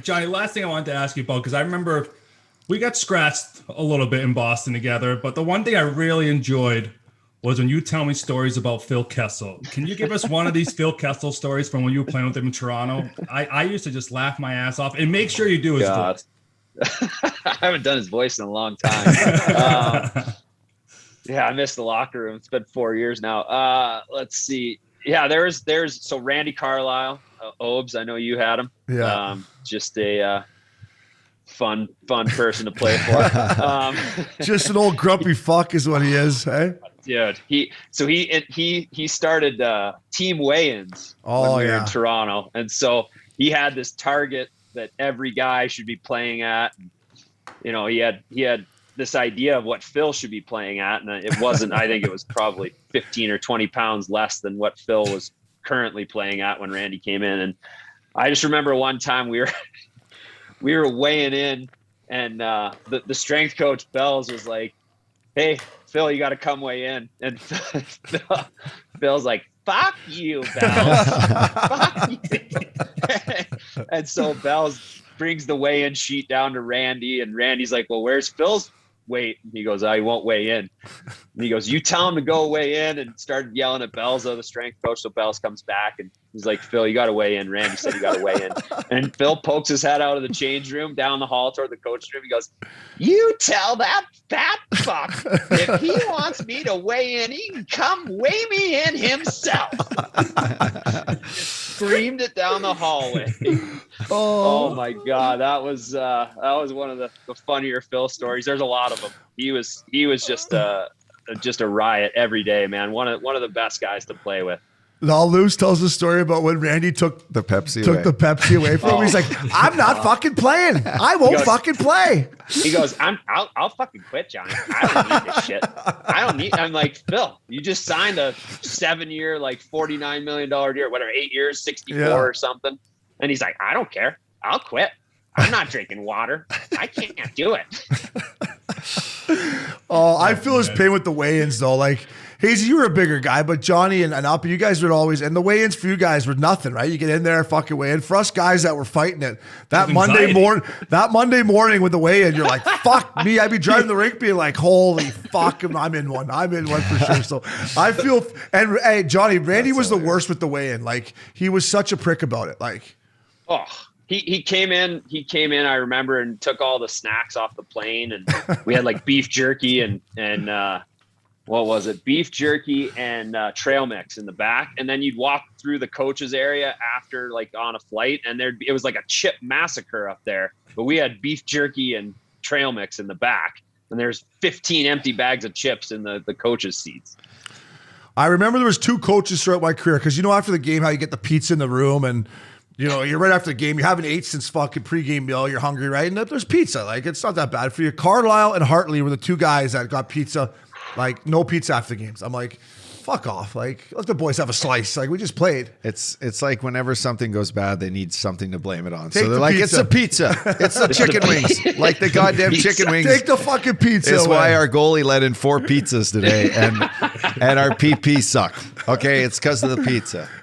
Johnny, last thing I wanted to ask you about, because I remember we got scratched a little bit in Boston together, but the one thing I really enjoyed was when you tell me stories about Phil Kessel. Can you give us one of these Phil Kessel stories from when you were playing with him in Toronto? I used to just laugh my ass off, and make sure you do his voice. I haven't done his voice in a long time. Yeah, I missed the locker room. It's been 4 years now. Let's see. Yeah, so Randy Carlyle, Obes. I know you had him. Yeah. Just a fun person to play for. Just an old grumpy fuck is what he is, hey? Dude, he started team weigh-ins when we were in Toronto, and so he had this target that every guy should be playing at. You know, he had this idea of what Phil should be playing at, and it wasn't. I think it was probably 15 or 20 pounds less than what Phil was currently playing at when Randy came in. And I just remember one time we were weighing in, and the strength coach Bells was like, "Hey, Phil, you got to come weigh in." And Phil's like, "Fuck you, Bells." Fuck you. And so Bells brings the weigh-in sheet down to Randy, and Randy's like, "Well, where's Phil's weight?" And he goes, "Oh, he won't weigh in." And he goes, "You tell him to go weigh in," and started yelling at Bells, the strength coach. So Bells comes back and he's like, "Phil, you got to weigh in. Randy said you got to weigh in." And Phil pokes his head out of the change room down the hall toward the coach room. He goes, "You tell that fat fuck if he wants me to weigh in, he can come weigh me in himself." Screamed it down the hallway. Oh my God, that was one of the funnier Phil stories. There's a lot of them. He was just a riot every day, man. One of the best guys to play with. Liles tells a story about when Randy took the Pepsi away from him. He's like, "I'm not fucking playing. I won't fucking play." He goes, I'll fucking quit, Johnny. I don't need this shit. I'm like, "Phil, you just signed a 7-year, like $49 million deal, whatever, 8 years, 64 or something." And he's like, "I don't care. I'll quit. I'm not drinking water. I can't do it." Oh, I feel his pain with the weigh-ins though. Like, Hazy, you were a bigger guy, but Johnny and Up, you guys would always, and the weigh-ins for you guys were nothing, right? You get in there, fucking weigh in. For us guys that were fighting it, that Monday morning with the weigh-in, you're like, "Fuck me." I'd be driving the rink being like, "Holy fuck, I'm in one for sure." So I feel, and hey, Johnny, Randy was the worst with the weigh-in. Like, he was such a prick about it. Like, He came in, I remember, and took all the snacks off the plane, and we had like beef jerky and what was it? Beef jerky and trail mix in the back. And then you'd walk through the coaches area after, like, on a flight, and it was like a chip massacre up there. But we had beef jerky and trail mix in the back, and there's 15 empty bags of chips in the coaches' seats. I remember there was 2 coaches throughout my career, because after the game, how you get the pizza in the room, and you're right after the game, you haven't ate since fucking pregame meal, you're hungry, right? And there's pizza. Like, it's not that bad for you. Carlyle and Hartley were the 2 guys that got pizza, like, no pizza after the games. I'm like, fuck off. Like, let the boys have a slice. Like, we just played. It's like whenever something goes bad, they need something to blame it on. So they're like, "It's a pizza. It's the chicken wings." Like the goddamn chicken wings. Take the fucking pizza That's away. why our goalie let in 4 pizzas today, and our PP sucked. Okay, it's because of the pizza.